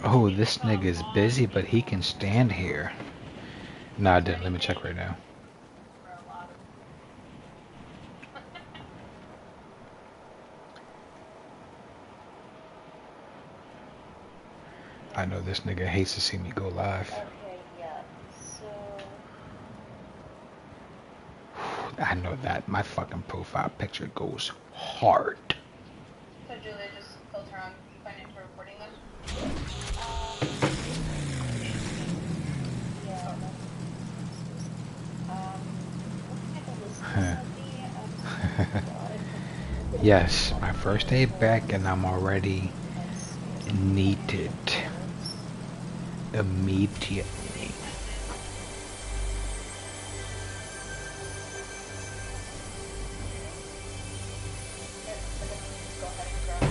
Oh, this nigga is busy, but he can stand here. Nah, I didn't. Let me check right now. I know this nigga hates to see me go live. Okay, yeah. So I know that. My fucking profile picture goes hard. So Julia, just filter on confined into reporting then? yeah, looking at the list you Huh. sent me, I'm God. Yes, my first day back and I'm already needed immediately. Just go ahead and grab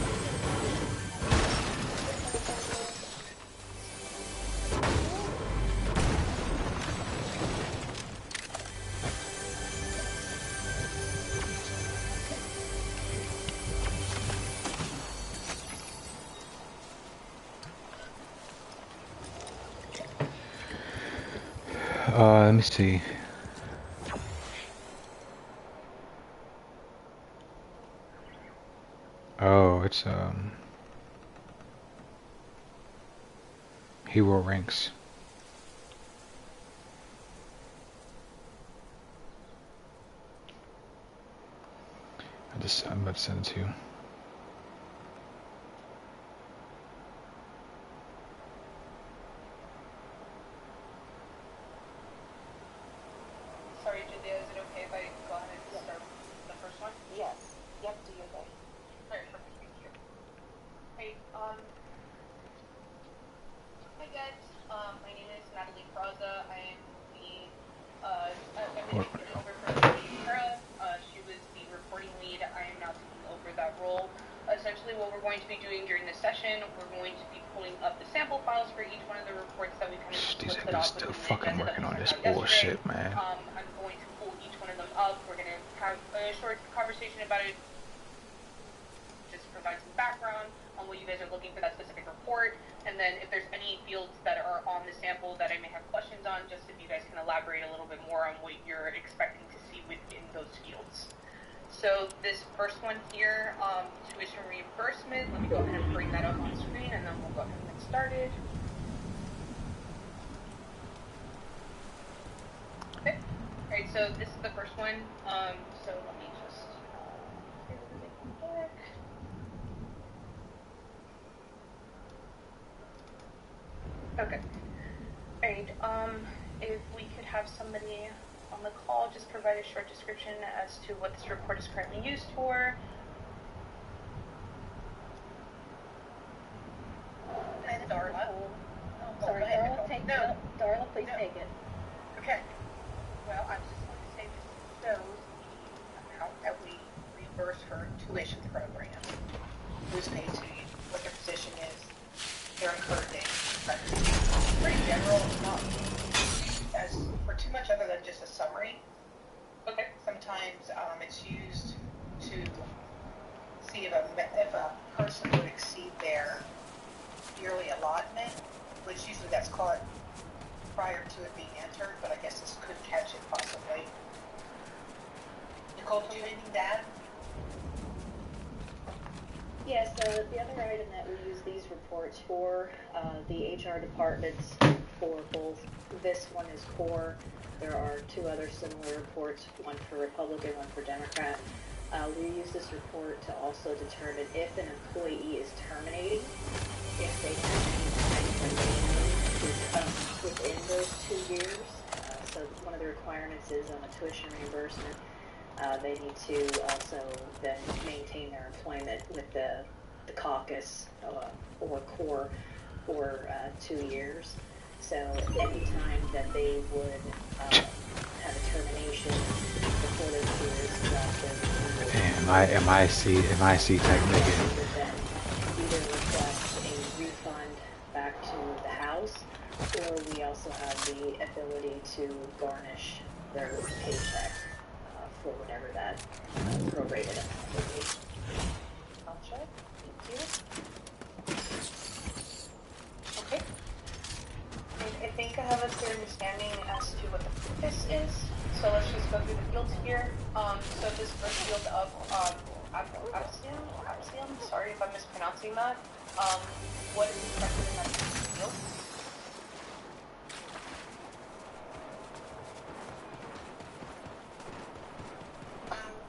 Let me see. Oh, it's hero ranks. I'm about to send it to you. Sorry, Julia, is it okay if I go ahead and start the first one? Yes. Yep, do your thing. Alright, perfect, thank you. Hey, hi guys, my name is Natalie Praza. I am the, I've been taking over for Kara. She was the reporting lead. I am now taking over that role. Essentially what we're going to be doing during this session, we're going to be pulling up the sample files for each one of the reports that we kind of These listed niggas off still within the fucking agenda that working we on sent this out yesterday. bullshit, man. I'm going to pull each one of them up. We're going to have a short conversation about it, just provide some background on what you guys are looking for that specific report, and then if there's any fields that are on the sample that I may have questions on, just if you guys can elaborate a little bit more on what you're expecting to see within those fields. So this first one here, tuition reimbursement, let me go ahead and bring that up on screen and then we'll go ahead and get started. Okay, alright, so this is the first one, so let me just get everything back. Okay. Alright, if we could have somebody on the call just provide a short description as to what this report is currently used for. Darla. Sorry, go ahead, Darla, Nicole. take No. no. Darla, please No. take it. Okay. Well, I was just going to say this shows the amount that we reimburse for tuition program. Who's paid to you, what their position is, their incurred days. But it's pretty general, it's not as for too much other than just a summary. Okay. Sometimes it's used to see if a person would exceed their yearly allotment, which usually that's caught prior to it being entered, but I guess this could catch it possibly. Nicole, do you have anything to add? Yes, the other item that we use these reports for, the HR departments for both, this one is core. There are two other similar reports, one for Republican, one for Democrat. We use this report to also determine if an employee is terminating, if they have any time remaining within those 2 years. So one of the requirements is on the tuition reimbursement. They need to also then maintain their employment with the caucus or core for 2 years. So any time that they would have a termination before those 2 years is also MIC type nigga. then either request a refund back to the house, or we also have the ability to garnish their paycheck for whatever that prorated amount would be. Gotcha. Thank you. Okay. I think I have a clear understanding as to what the purpose is. So let's just go through the fields here. So this first field of Absium, sorry if I'm mispronouncing that. What is expected in that field?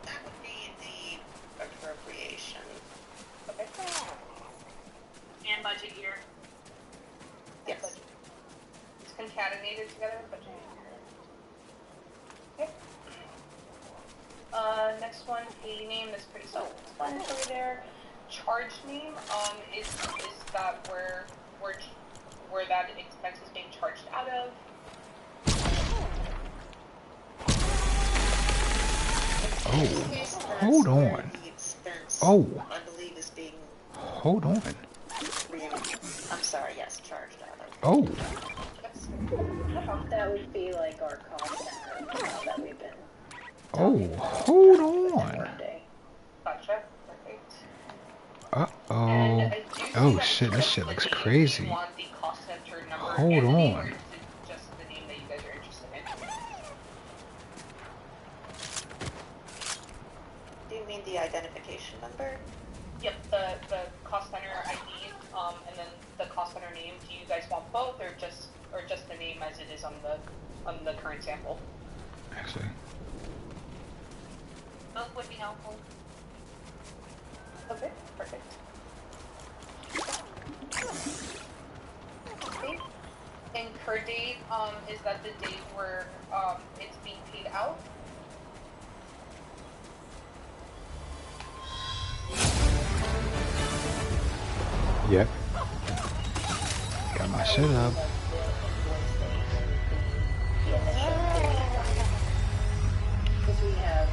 That would be the appropriation. Okay. And budget year. Yes. It's concatenated together with budget. Okay. Next one, pay name is pretty self-explanatory there. Charge name, is that where that expense is being charged out of? Oh, hold on. The expense, Oh, I believe, is being hold on. I'm sorry, yes, charged out of. Oh, That would be like our cost center that we've been. oh, hold on. Workday. Gotcha. Perfect. Uh-oh. And I do see Oh that shit, this just shit the looks name. Do crazy. you want the cost center number Hold and the name, on. or is it just the name that you guys are interested in? Do you mean the identification number? Yep, the cost center ID, and then the cost center name. Do you guys want both, or just the name as it is on the current sample? Actually, Both would be helpful. Okay, perfect. Okay. Incur date, is that the date where it's being paid out? yep. Got my shit up. Because we have,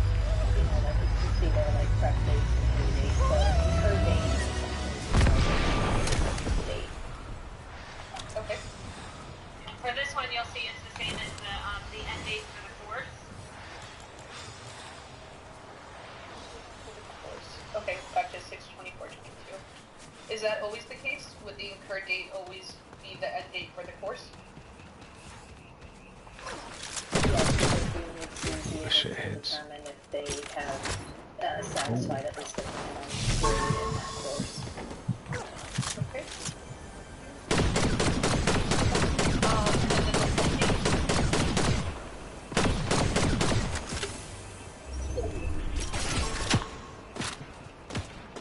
like you can see there, like prep dates and due dates, so incur date date. Okay. For this one, you'll see it's the same as the end date for the course. Okay, gotcha, 6/24/22. Is that always the case? Would the incur date always be the end date for the course? Yes, because we need to be able Shit to hits. determine if they have satisfied at least the minimum period in that course. Okay. And then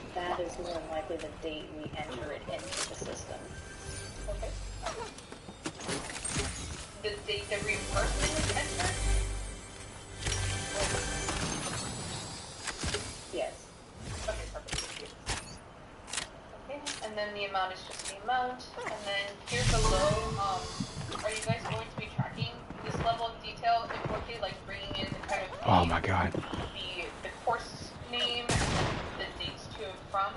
the That is more than likely the date we enter it into the system. okay. the amount, and then here below, are you guys going to be tracking this level of detail in 4K, like bringing in kind of Oh my god. the course name and then the dates to and from?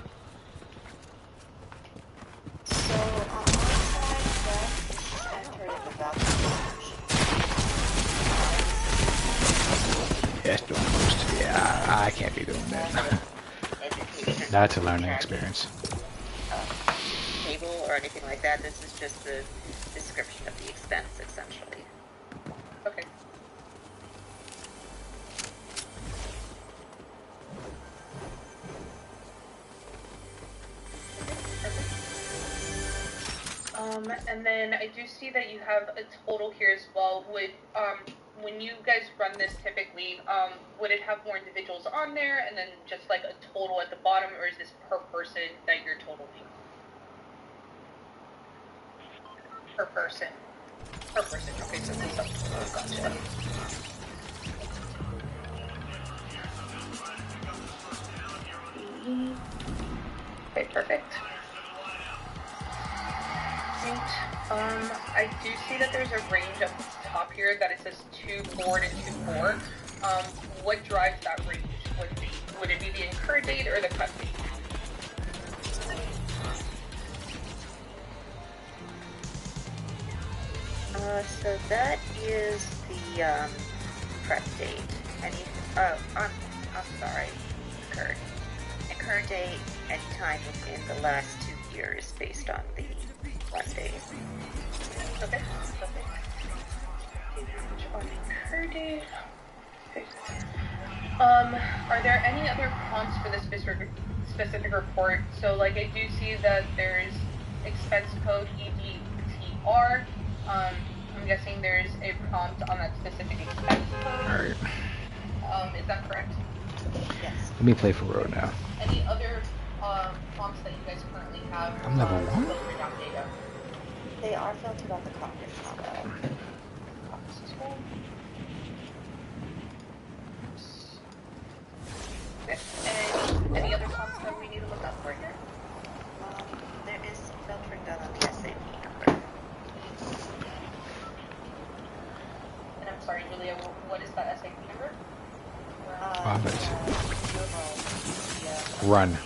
So on my side, that is entered in the value description. Yes, doing most. Yeah, I can't be doing that. Education. That's a learning tracking, experience. Table or anything like that. This is just the description of the expense, essentially. Okay. And then I do see that you have a total here as well. When you guys run this typically, would it have more individuals on there and then just like a total at the bottom, or is this per person that you're totaling? Per person. Per person. Okay, so this is gotcha. Okay, perfect. I do see that there's a range up at the top here that it says 2 forward and 2 4. What drives that range? Would it be the incur date or the cut date? So that is the prep date. I'm sorry, incur date anytime within the last 2 years based on the one day. Okay, perfect. On incur date. Are there any other prompts for this specific report? So, like, I do see that there's expense code EDTR. I'm guessing there's a prompt on that specific expense code. Alright. Is that correct? Yes. Let me play for road now. Any other prompts that you guys currently have? I'm level 1? Filtering out data? They are filtered on the cockpit combo. Copies as well. Okay. Any other prompts that we need to look out for here? There is some filtering done on the SAP number. And I'm sorry, Julia, what is that SAP number? Run.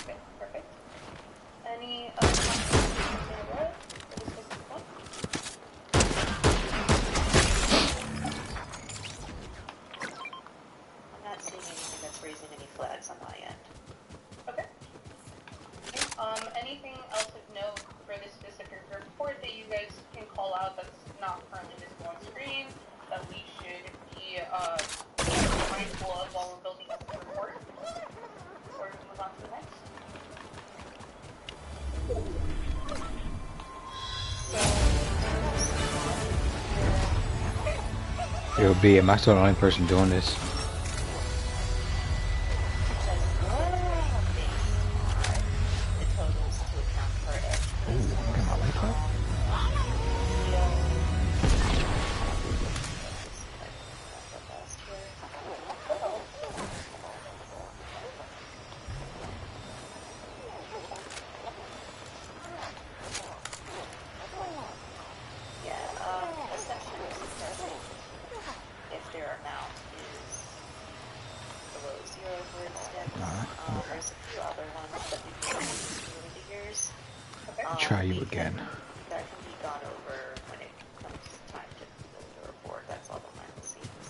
Okay, perfect. Any other prompts that you need to know for this specific one? I'm not seeing anything that's raising any flags on my end. Okay. Anything else of note for this specific report that you guys can call out that's not currently visible on screen that we should be mindful of while we're building up the report? Or move on to the next? Yo, B, am I still the only person doing this? The totals to account for it. Ooh, look at my laptop. Essentially, if their amount is below 0, for instance, there's a few other ones that we can use over the years. Try you again. That can be gone over when it comes time to build the report. That's all behind the scenes.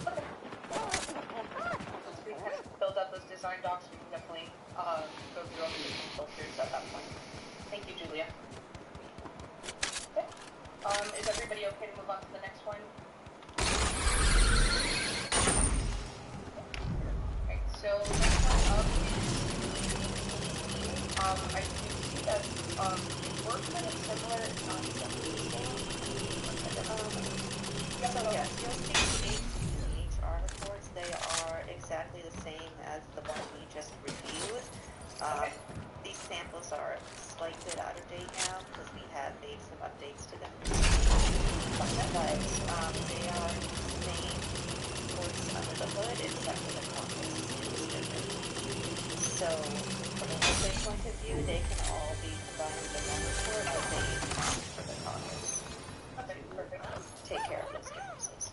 Okay. Once we kind of build up those design docs, we can definitely go through all the different filters at that point. Thank you, Julia. Okay. Is everybody okay to move on to the next one? Okay, so next one up is I do see that we're kind of similar concept. Yes, you'll see the HR reports. They are exactly the same as the one we just reviewed. those are a slight bit out of date now because we have made some updates to them. But they are the same reports under the hood except for the caucus is different. So from a website point of view, they can all be combined into one report, but they count for the caucus. Okay, perfect. Take care of those differences.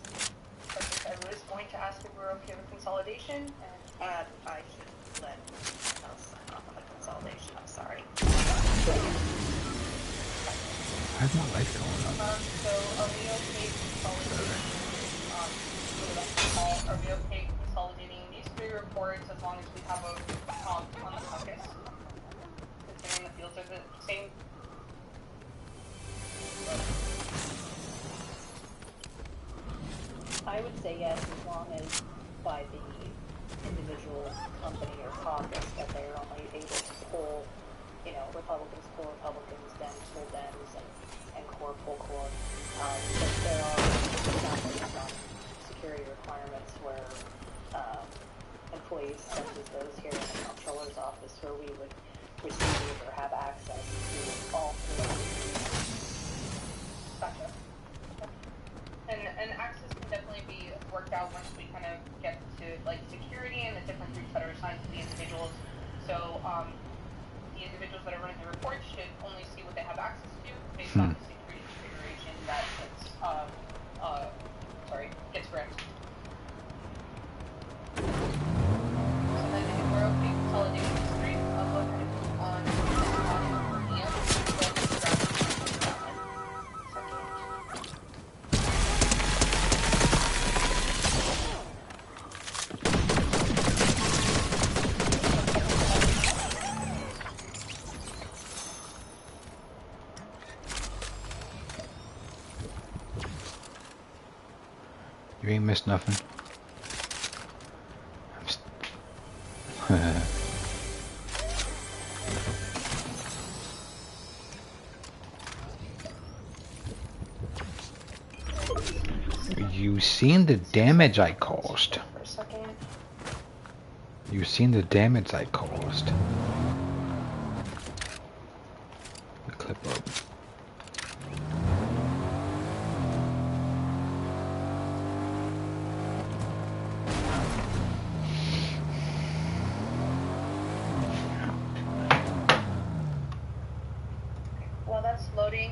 Perfect. I was going to ask if we were okay with consolidation. I should let someone else sign off on the consolidation. I'm sorry. How's my light going up? So are we okay consolidating? Are we okay consolidating these 3 reports as long as we have a on the caucus? Considering the fields are the same. I would say yes, as long as by the individual company or caucus that they are only able to pull, you know, Republicans pull Republicans, Dems pull Dems, and core pull core. But there are examples on security requirements where employees such as those here in the comptroller's office where we would receive or have access to all 3. Gotcha. And access can definitely be worked out once we kind of get to like security and the different groups that are assigned to the individuals. So the individuals that are running the report should only see what they have access to based on the security configuration that gets granted. So then if we're okay consolidating the 3, I'll go ahead and move on to the audit per diem. You ain't missed nothing. You seen the damage I caused. For a second. You seen the damage I caused. The clip up. While that's loading,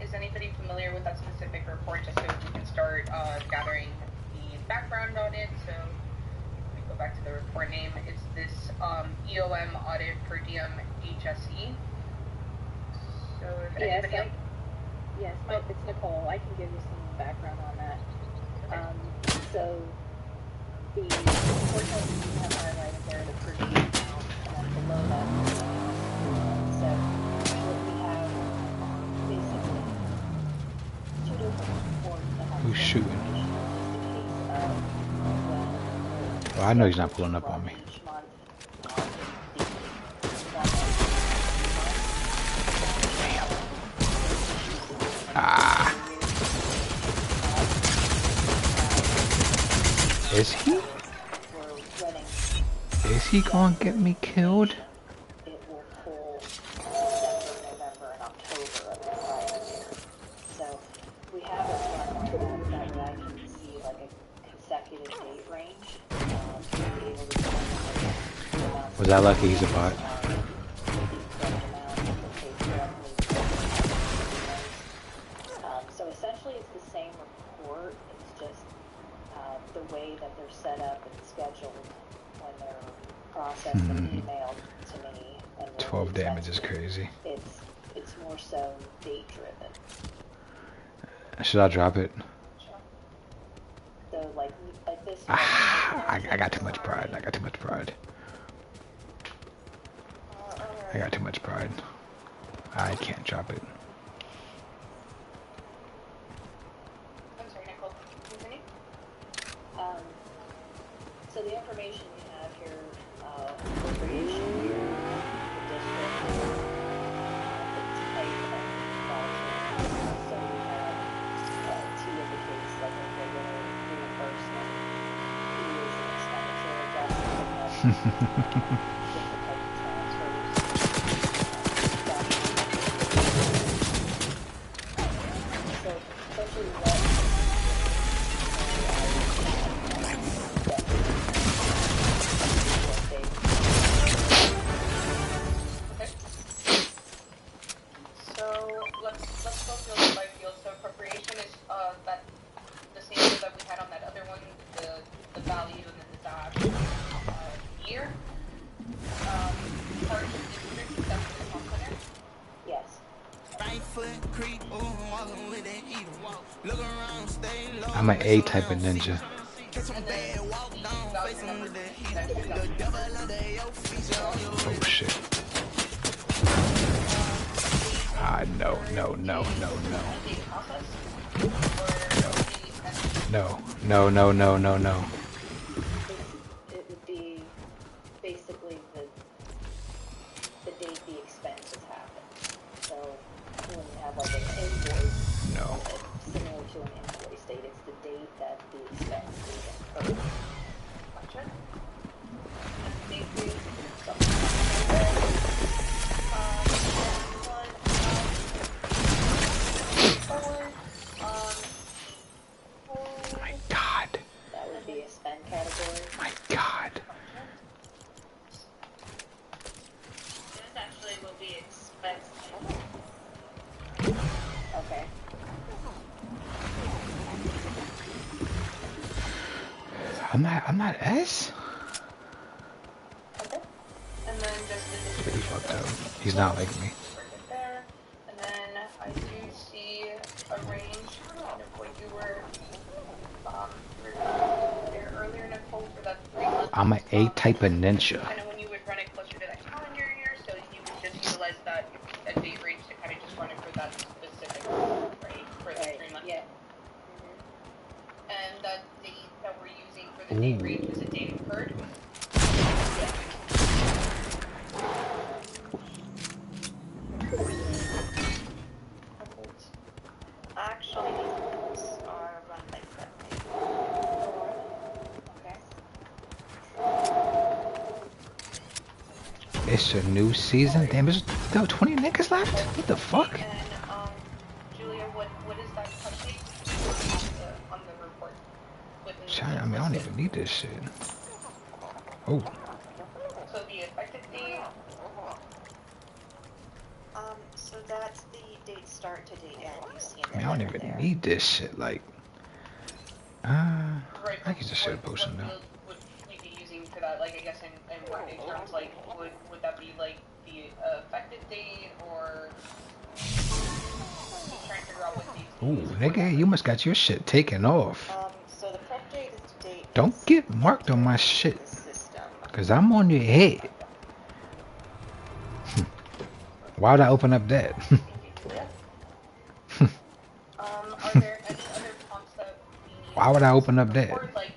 is anybody familiar with that specific report just so we can start gathering the background on it? So let me go back to the report name. It's this EOM audit per diem HSE. So if anybody Yes, it's Nicole. I can give you some background on that. So the report that we have highlighted there, the per diem amount, and then below that, so what we have basically 2 different reports that have Who's shooting? information just in case of when Well, I know he's not pulling up on me. each month, Ah. Is he? we're running. Is he gonna get me killed? It will pull December, November, and October of the prior year. So we have it run that way I can see like a consecutive date range to be able to see Was that lucky he's a bot? So essentially it's the same report, it's just the way that they're set up and scheduled when they're processed and emailed to me. And 12 damage is crazy. It's more so date driven. Should I drop it? So like this. I got too much pride. I got too much pride. I got too much pride. I can't drop it. I'm sorry, Nicole. Continue. So the information we have here, appropriation year, the district, the type of voucher. So we have T indicates like a regular reimbursement, E is an expenditure adjustment, and that's different type of transfers. That's the comm center? Yes. I'm an A type of ninja. And then the voucher number, that's your voucher number. Oh shit. Ah, no, no, no, no, no. Date process? No, no, no, no, no, no. It would be basically the date the expenses happen. So when you have like an invoice, No. similar to an invoice date, it's the date that the expense is incurred. Gotcha. My God. That would be a spend category. My God. This actually will be expensive. Okay. I'm not S? Okay. And then just the He fucked up. He's not like me. right there. And then I do see a range kind of what you were there earlier, Nicole, for that 3 months. I'm an A type of ninja. Kind of when you would run it closer to that calendar year, so you would just utilize that date range to kind of just run it for that specific, right? For the 3 months. Yeah. And that date that we're using for the date range is a date incurred. Actually, these are run by prep date. Okay. It's a new season. Damn, there's still 20 niggas left? What the fuck? And Julia, what is that update on the report? China, I mean, I don't even need this shit. Oh, So the effective date. So that's the date start to date end. You see in I the mean, I don't letter even there. need this shit. Like, Right. I can just share a potion What now. field would we be using for that? Like, I guess in workday terms, like, would that be like the effective date or just trying to figure out what dates? to Ooh, use for nigga, that? you must got your shit taken off. So the prep date is the date. Don't that's get marked on my entered shit. into the system. Cause I'm on your head. Why would I open up that? Thank you, Julia. Are there any other prompts that we need? Why would I open up that? Or like,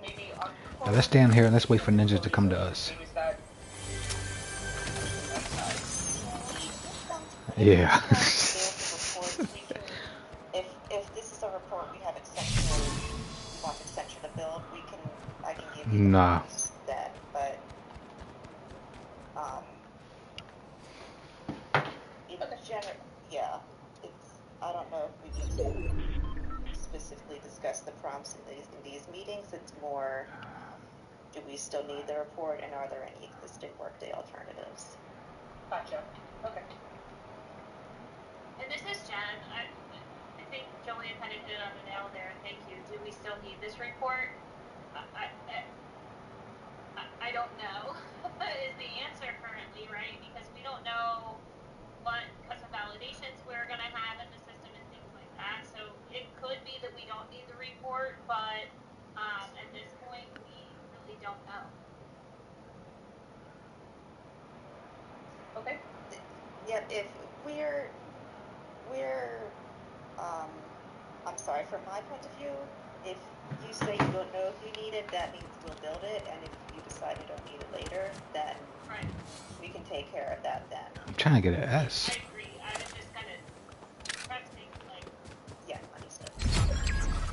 maybe on. Now let's stand here and let's wait for ninjas to come to us. Is that Yeah. If this is a report we haven't sent you, you want to send you the build, I can give you Nah. that, but in general, yeah, I don't know if we need to specifically discuss the prompts in these meetings. It's more, do we still need the report, and are there any existing workday alternatives? Gotcha. Okay. And this is Jen. I think Jillian kind of hit it on the nail there. Thank you. Do we still need this report? I don't know is the answer currently, right? Because we don't know what custom validations we're going to have in the system and things like that. So it could be that we don't need the report, but at this point, we really don't know. Okay. Yeah, if we're I'm sorry, from my point of view, if you say you don't know if you need it, that means we'll build it, and if you decide you don't need it later, then Right. we can take care of that then. I'm trying to get an S. I agree. I was just kind of pressing, like, Yeah, understood.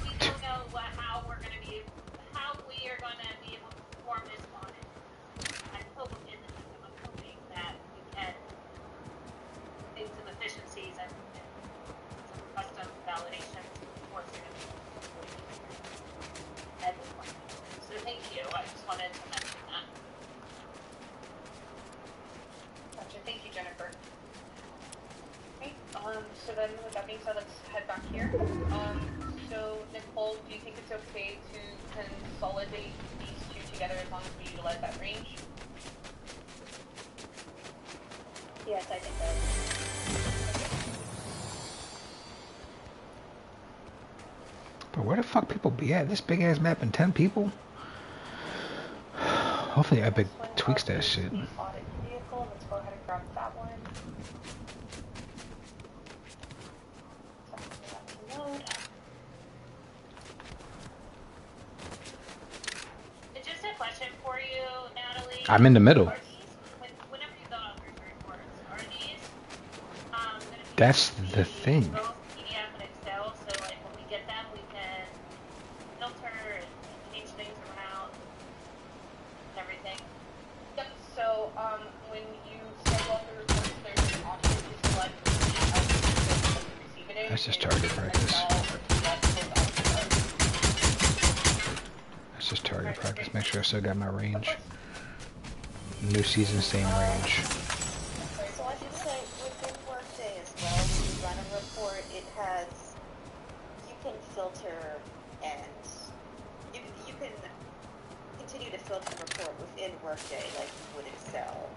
we don't know how we are going to be able to perform this audit. I'm hoping in the system, I'm hoping that we can make some efficiencies and some custom validations before at this point. So thank you. I just wanted to mention that. Gotcha. Thank you, Jennifer. Okay. So then with that being said, let's head back here. So Nicole, do you think it's okay to consolidate these two together as long as we utilize that range? Yes, I think that. But where the fuck people be at? This big ass map and 10 people? Hopefully Epic tweaks that shit. The audit vehicle. Let's go ahead and grab that one. Load. Just a question for you, Natalie. I'm in the middle. Are these, whenever you go out through reports, are these gonna be That's the thing. both PDF and Excel? So like when we get them, we can filter and change things around and everything. Yep. So when you send all the reports, there's an option to select the output you receive it in. That's just target practice. That's just target practice. Make sure I still got my range. New season, same range. So I should say, within Workday as well, when you run a report, it has, you can filter and you can continue to filter a report within Workday like you would Excel.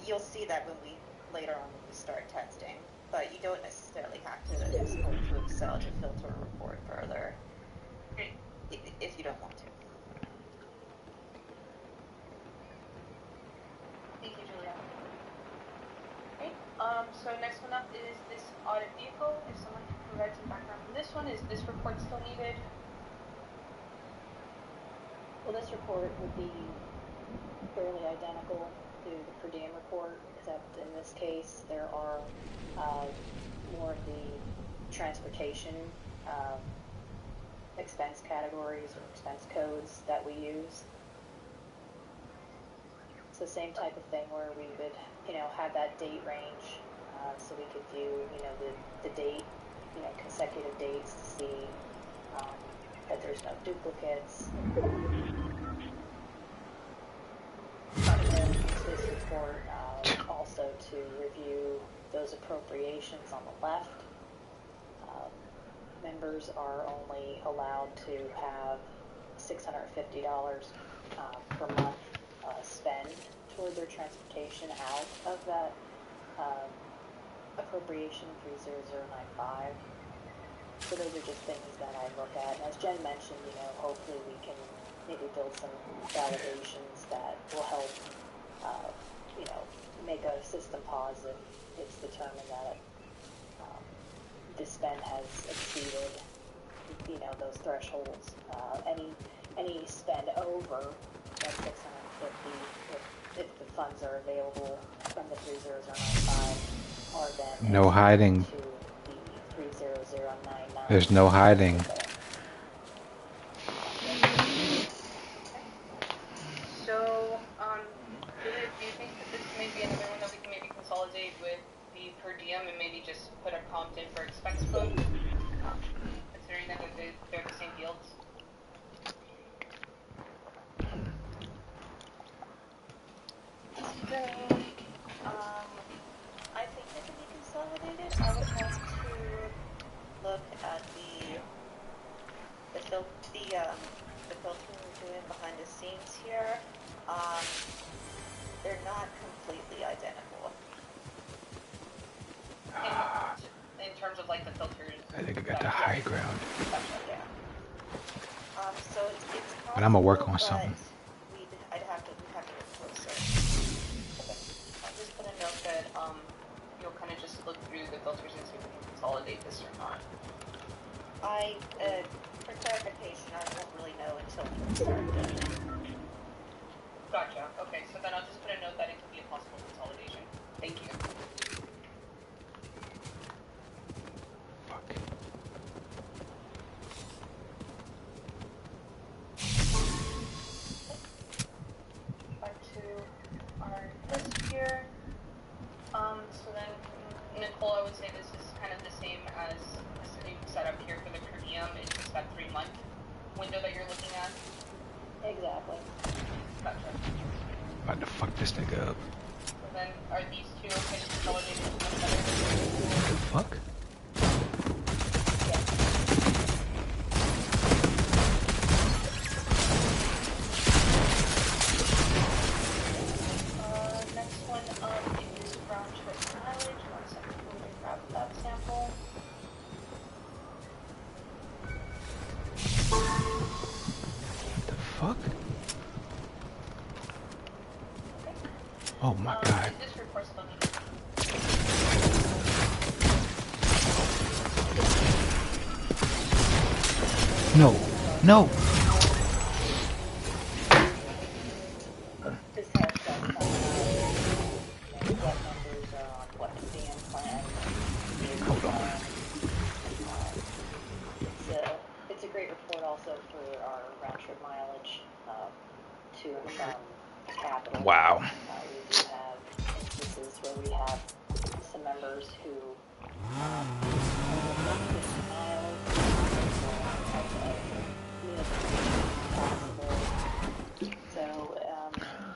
You'll see that when we, later on when we start testing, but you don't necessarily have to export to Excel to filter a report further if you don't want to. Thank you, Julia. Okay. So next one up is this audit vehicle. If someone can provide some background on this one, is this report still needed? Well, this report would be fairly identical to the per diem report, except in this case there are more of the transportation expense categories or expense codes that we use. It's the same type of thing where we would, have that date range, so we could view, the date, consecutive dates to see that there's no duplicates. This report also to review those appropriations on the left. Members are only allowed to have $650 per month spend toward their transportation out of that appropriation 30095. So those are just things that I look at. And as Jen mentioned, hopefully we can maybe build some validations that will help, make a system pause if it's determined that the spend has exceeded, those thresholds. Any spend over that 650, if the funds are available from the 30095, are then No hiding. to the 30099. There's no hiding. So, Julia, do you think that this may be another one that we can maybe consolidate with the per diem and maybe just put a prompt in for expense code, considering that they're the same fields? So, I think they can be consolidated. I would have to look at the filter we're doing behind the scenes here. They're not completely identical. In terms of like the filters. I think I got the high ground. Yeah. So it's possible, But I'm gonna work on but something. we'd have to get closer. Okay. I'll just put a note that you'll kind of just look through the filters and see if we can consolidate this or not. For clarification, I won't really know until we start building. Gotcha. Okay, so then I'll just put a note that it could be a possible consolidation. Thank you. Fuck. Back to our list here. So then, Nicole, I would say this is kind of the same as the same setup here for the per diem. It's just that 3-month window that you're looking at. Exactly. Gotcha. About to fuck this nigga up. So then, are these two okay to consolidate into one another? What the fuck? Next one up Oh my God. Is this report still needed? No, no. This has some what numbers are on what command plan. Hold on. It's a great report also for our round trip mileage to and from capital. Wow. We do have instances where we have some members who only 50 miles possible. So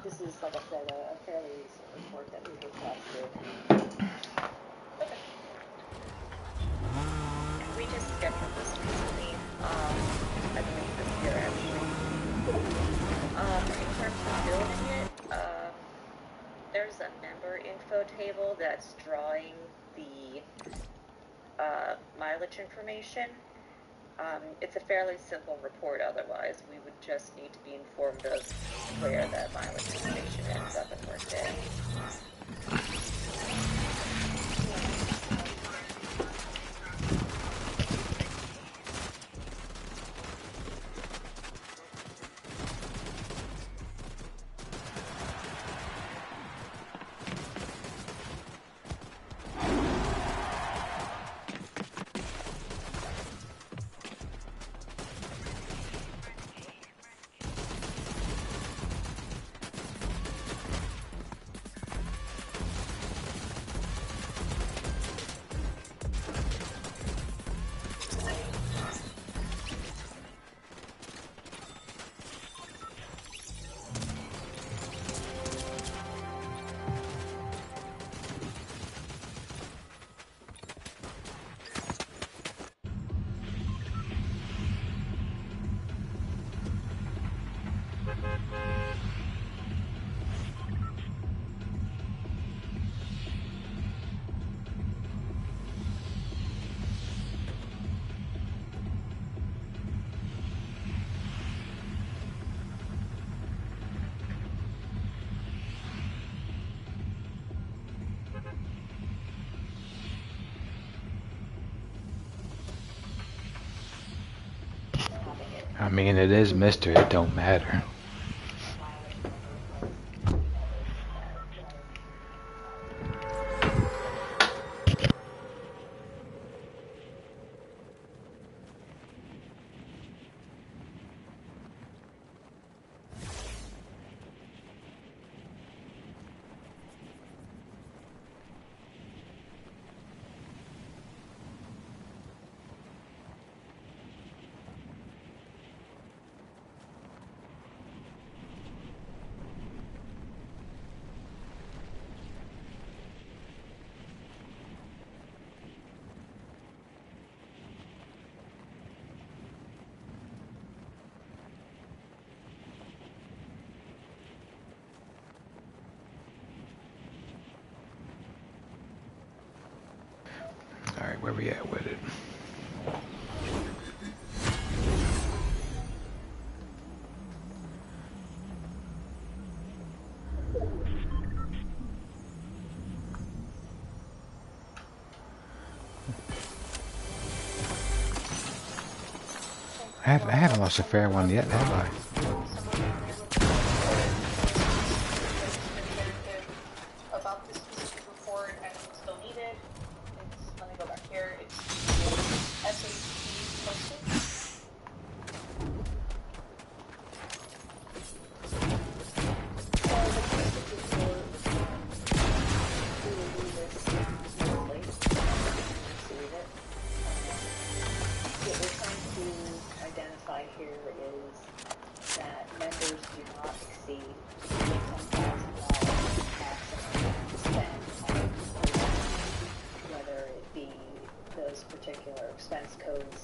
this is, like I said, a fairly recent report that we requested. We just scheduled this recently, I believe this year actually. In terms of building it, there's a member info table that's drawing the mileage information. It's a fairly simple report otherwise. We would just need to be informed of where that mileage information ends up in Workday. I mean, it is Mister. It don't matter. All right, where we at with it? I haven't lost a fair one yet, have I? About this specific report and it's still needed. It's, let me go back here. It's SAP posted. Here is that members do not exceed $10,000 maximum spend on whether it be those particular expense codes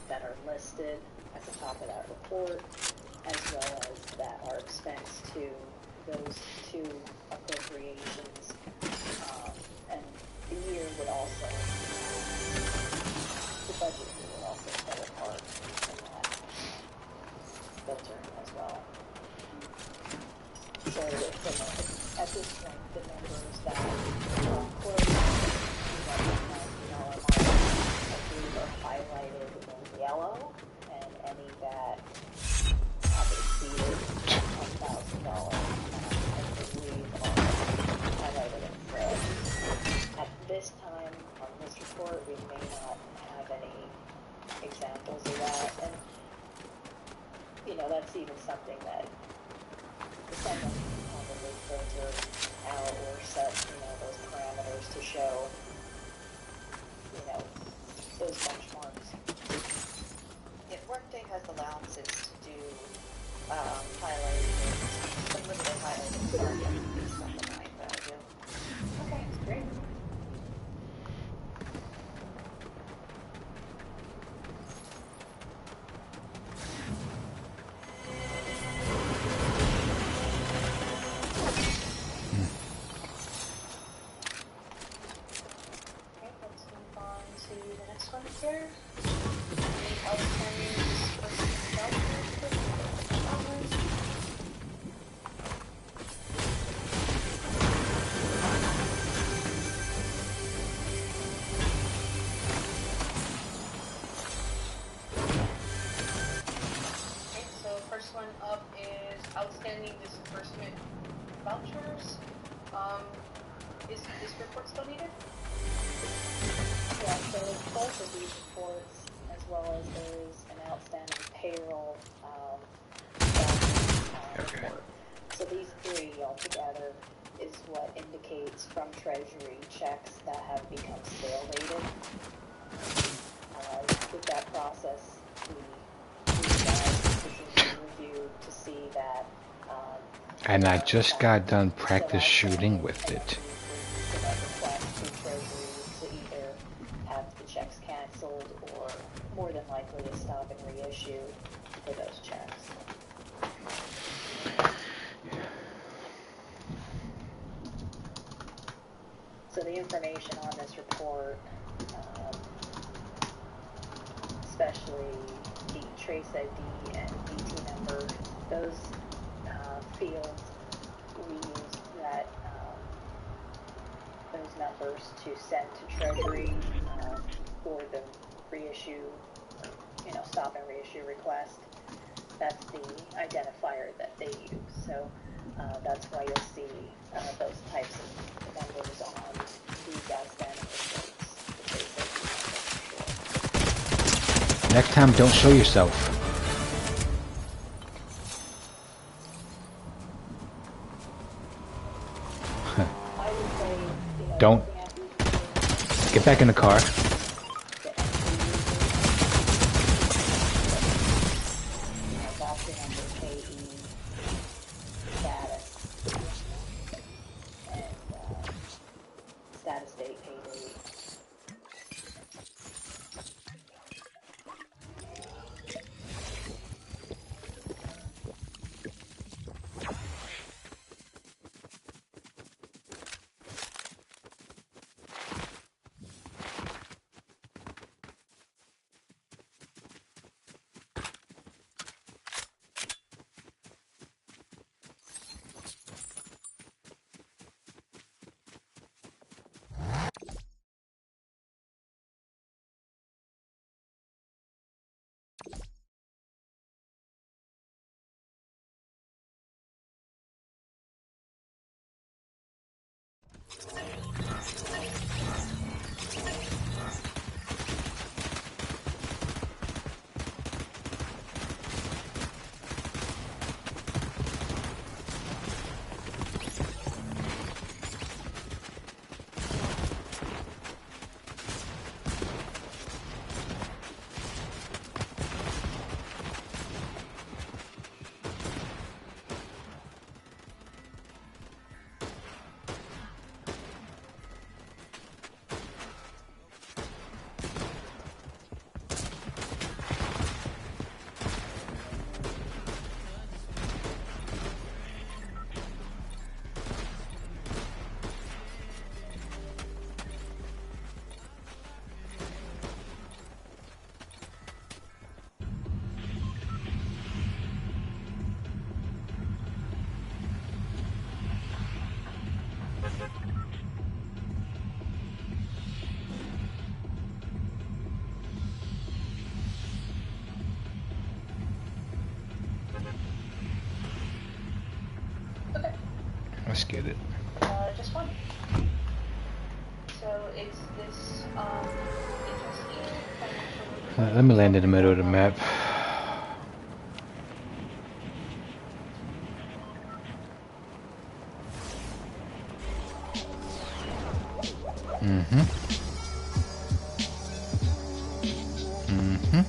that are listed at the top of that report, as well as that are expense to those two appropriations, and the year would also, the budget year would also play a part in that filtering as well. So at this even something that someone can probably filter out or set, those parameters to show, those benchmarks. Yeah, Workday has allowances to do highlighting, some limited highlighting targets based on the line value. Okay, great. Okay, let's move on to the next one here. Outstanding disbursement vouchers. Okay, so first one up is outstanding disbursement vouchers. Is this report still needed? Yeah, so both of these reports, as well as there's an outstanding payroll Okay. report. So these three altogether is what indicates from Treasury checks that have become stale dated. With that process, we guys continue to review to see that. And I just got done practice shooting with it. Request to Treasury to either have the checks canceled or more than likely to stop and reissue for those checks. So the information on this report, especially the trace ID and DT number, those fields, we use that those numbers to send to Treasury for the reissue, stop and reissue request. That's the identifier that they use. So that's why you'll see those types of numbers on these outstanding reports. Next time, don't show yourself. I would say, Don't. Get back in the car. Status date, pay date. Let's get it. Just one. So it's this interesting financial. Let me land in the middle of the map. Mm-hmm. Mm-hmm.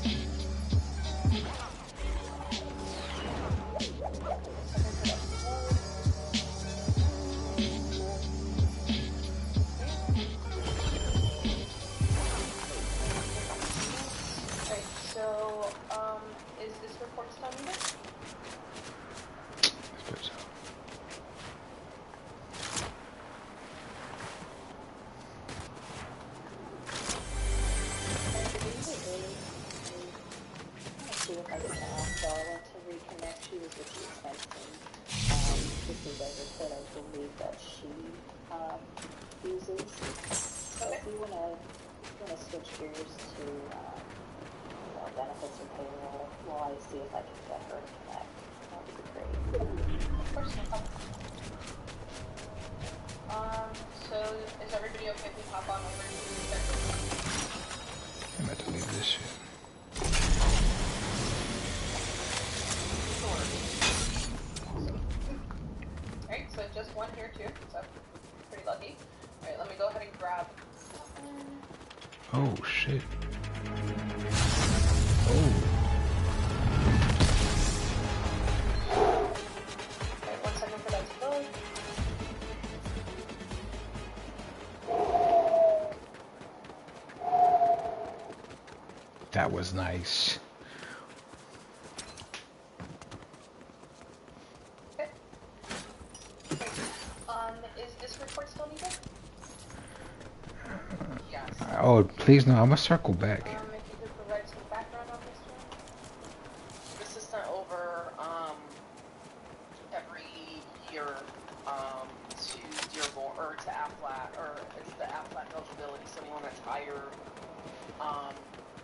Alright, so, is this report still needed? I suppose so. See if I can ask Darla to reconnect. She was with the extension. This is a report I believe that she uses. So if you wanna switch gears to benefits and payroll, while I see if I can get her to connect, that would be great. Of course, no problem. So is everybody okay if we hop on over to the extension? I'm about to leave this shit. Alright, so just one here too, so pretty lucky. Alright, let me go ahead and grab. Oh shit. Oh. Alright, 1 second for that to load. That was nice. Okay. Is this report still needed? Yes. Oh, please no. I'm gonna circle back. If you could provide some background on this one. This is sent over every year to Dearborn or to AFLAT, or it's the AFLAT eligibility. So anyone that's hired,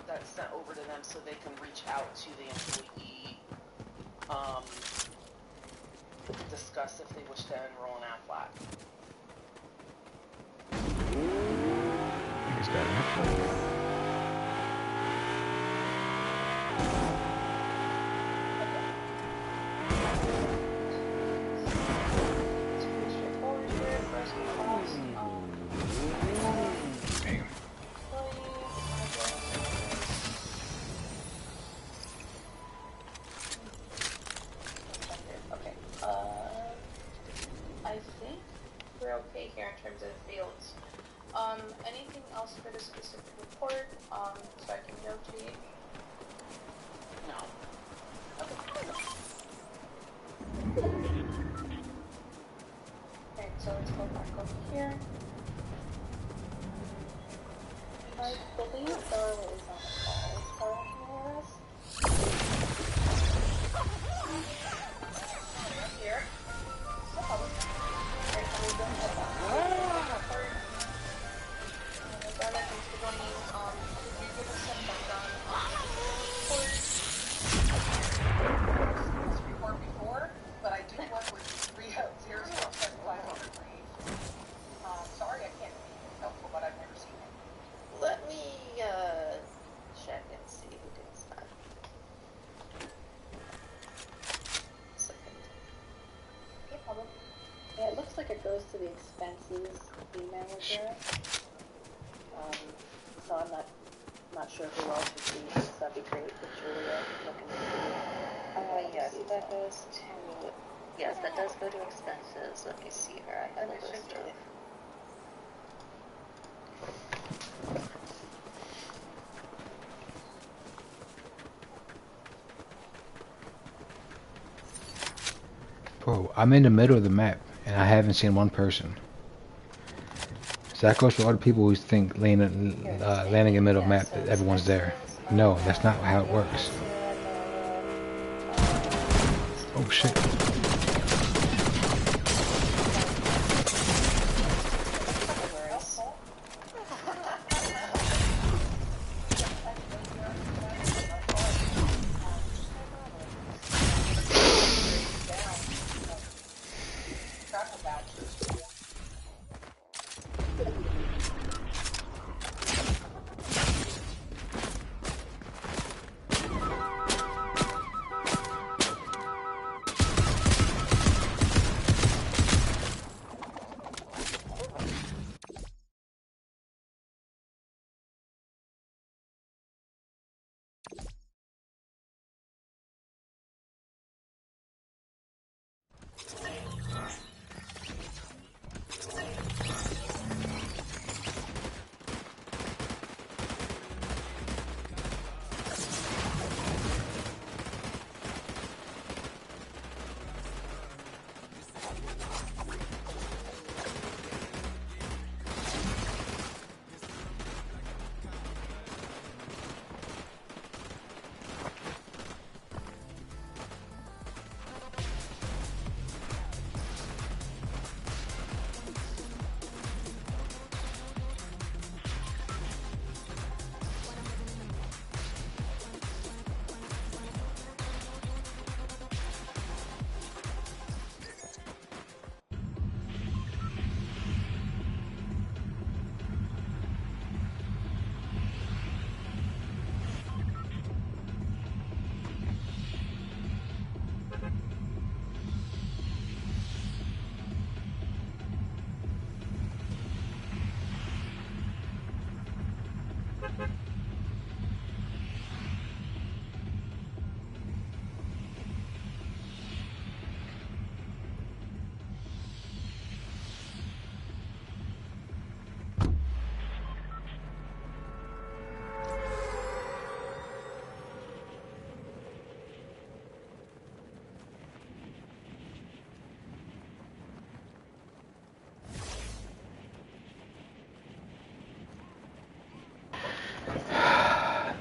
that's sent over to them so they can reach out to the employee, discuss if they wish to enroll in AFLAT. He's got it. It's pretty straightforward here. First and foremost, Damn. Okay. I think we're okay here in terms of fields. Anything else for this specific report? So I can notate. No. Okay, so let's go back over here. I believe Darla is on the call. Is Darla hear us? Here. No problem. Alright, so we're going to report. Darla, thanks for joining. Could you give us some background on this report before? But I do work with 3007500. Sorry, I can't be helpful, but I've never seen it. Let me check and see who does that. Second. No problem. Yeah, it looks like it goes to the expenses email address. So I'm not sure who else received this. That'd be great with Julia looking into Yes, that goes to. Yes, that does go to expenses. Let me see here. I have a list of. Bro, I'm in the middle of the map and I haven't seen one person. So that goes for all the people who think landing in the middle of the map, that everyone's there. No, that's not how it works. Oh shit.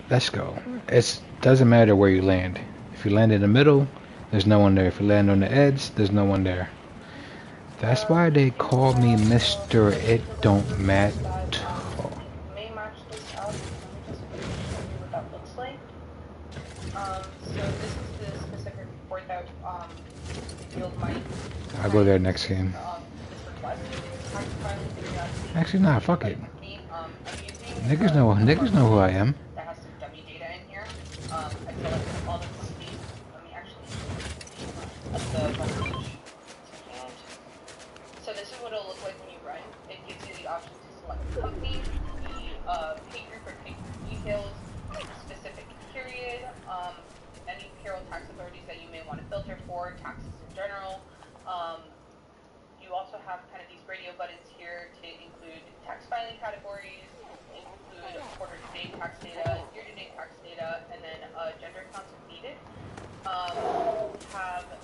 let's go. It doesn't matter where you land. If you land in the middle, there's no one there. If you land on the edge, there's no one there. That's why they call me Mr. It Don't Matter. May match this up. Let me just show you what that looks like. So this is the specific report that the field might. I'll go there next game. This request. Tax filing periodicity. Actually, nah, fuck it. I'm using, Niggas know who I am. that has some dummy data in here. I selected all the companies. Let me actually up the front page. And so this is what it'll look like when you run. It gives you the option to select the company, the pay group or pay group details, specific period, any payroll tax authorities that you may want to filter for, taxes in general. You also have kind of these radio buttons here to include tax filing categories, include quarter-to-date tax data, year-to-date tax data, and then gender counts if needed.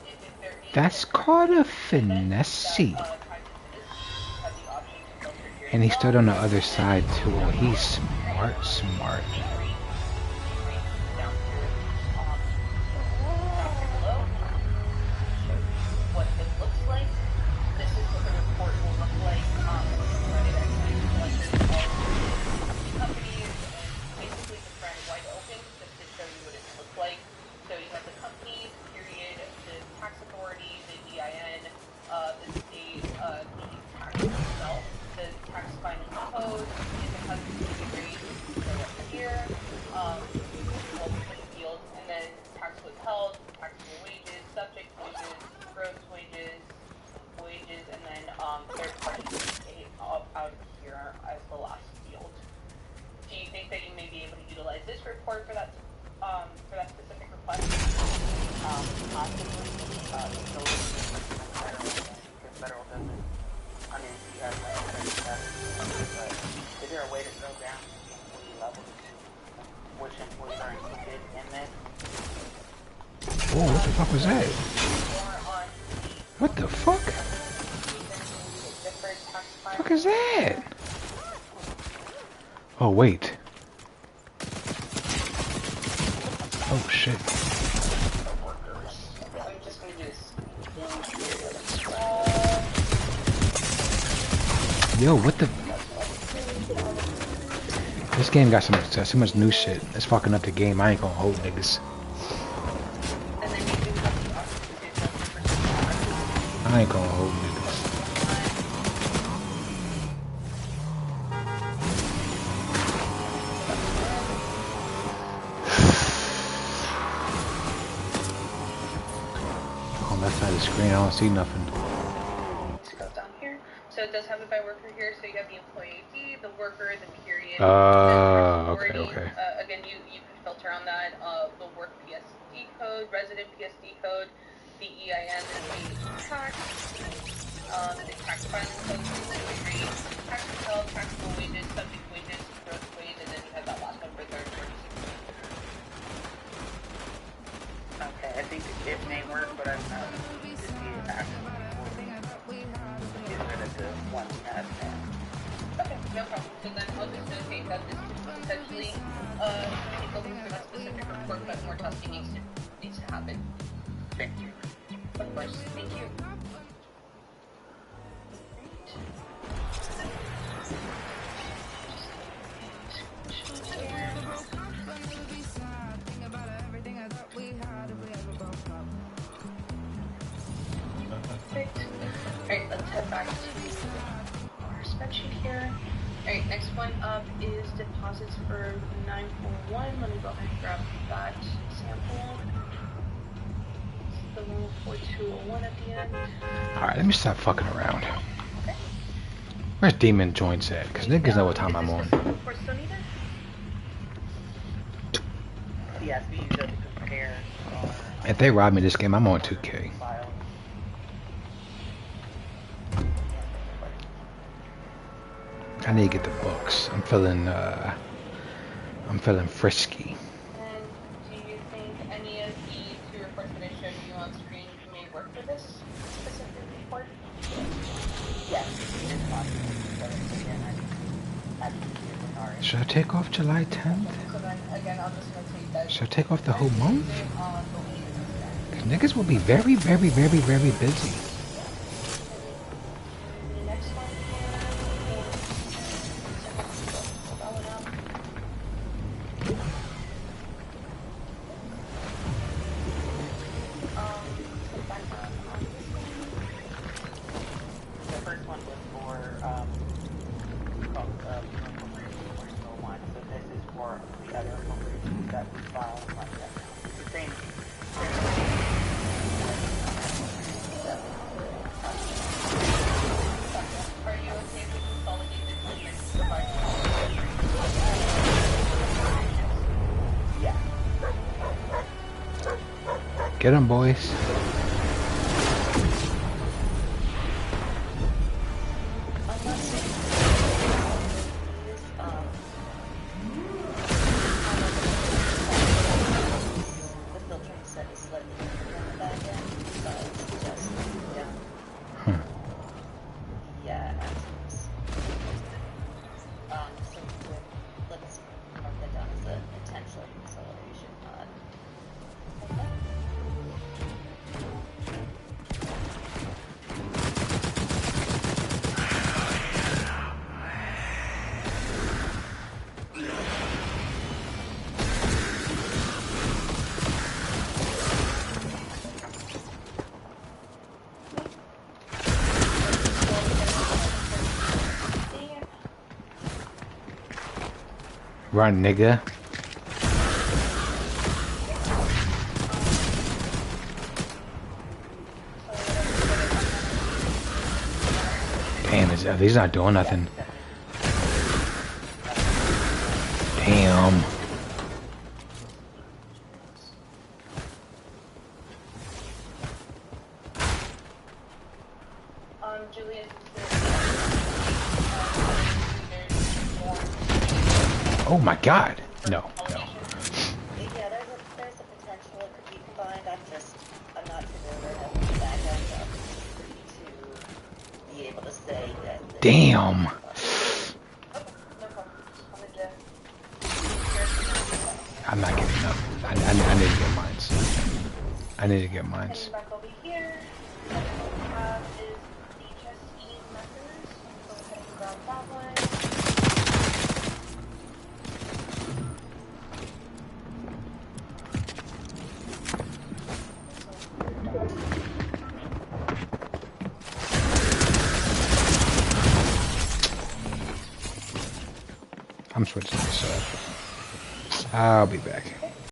If there is That's called a finesse. And he stood on the other side too. Oh, he's smart. What it looks like. This is what the report will look like. Companies and basically just ran wide open just to show you what it looks like. So you have the companies, period, the tax authority, the EIN, the state, the tax itself, the tax filing code, if it has a specific rate, so up here, multiple fields, and then tax withheld, taxable wages, subject wages, gross wages, and then third party pay out here as the last field. Do you think that you may be able to utilize this report for that specific request? Possibly. Federal doesn't. I mean, you guys but is there a way to drill down employee levels? Which employees are included in this? Whoa, what the fuck was that? What the fuck? Fuck is that? Oh wait. Oh shit. I'm just going to do this. Yo, what the? This game got so much new shit. It's fucking up the game. I ain't gonna hold niggas. And then you do have the option to do I ain't gonna hold niggas. On that side of the screen, I don't see nothing. Scroll down here. So it does have it by worker here. So you have the employee ID, the worker, the period. Okay. Again, you can filter on that. The work PSD code, resident PSD code, the EIN, the tax, the tax filing code, the tax withheld, taxable wages, subject wages, gross wage, and then you have that last one for third party. Okay, I think it may work, but I'm not to see it actually get rid of the one we have now. Okay, no problem. So then I'll just notate that this is essentially take a look for that specific report, but more testing needs to happen. Thank you. Of course, thank you. Perfect. Alright, let's head back to our spreadsheet here. Alright, next one up is deposits for 941. Let me go ahead and grab that sample. It's the 14201 at the end. Alright, let me stop fucking around. Where's Demon Joints at? Cause niggas know what time I'm on. For Sonita? Yes, we use it to compare If they rob me this game, I'm on 2K. files. I need to get the books. I'm feeling frisky. And do you think any of the two reports that I showed you on screen may work for this specific report? Yes, it's possible. But again, I have to use it in our Should I take off July 10th? So then, again, again, I'm just gonna take that. Should I take off the whole month? On the lead. 'Cause niggas will be very, very, very, very busy. The next one here is going up. Some background on this one. The first one was for called appropriation personal one. So this is for the other appropriations that we filed like that. It's the same. Are you okay with consolidated payments provided? Yeah. Get 'em, boys. Unless it is, the filtering set is slightly different on the back end, but it's just, yeah. Yeah, access. So let's mark that down as an intentional consolidation, not. Okay. Run, nigga. Damn, he's not doing nothing. Damn. Julian, Oh my god. No, no. Yeah, there's a potential it could be combined. I'm not familiar enough with the back end to be able to say that. Damn. no problem. I'm not giving up. I need to get mines. I need to get mines. Heading back over here. What we have is HSE methods. So heading down that way. I'm switching this up. I'll be back.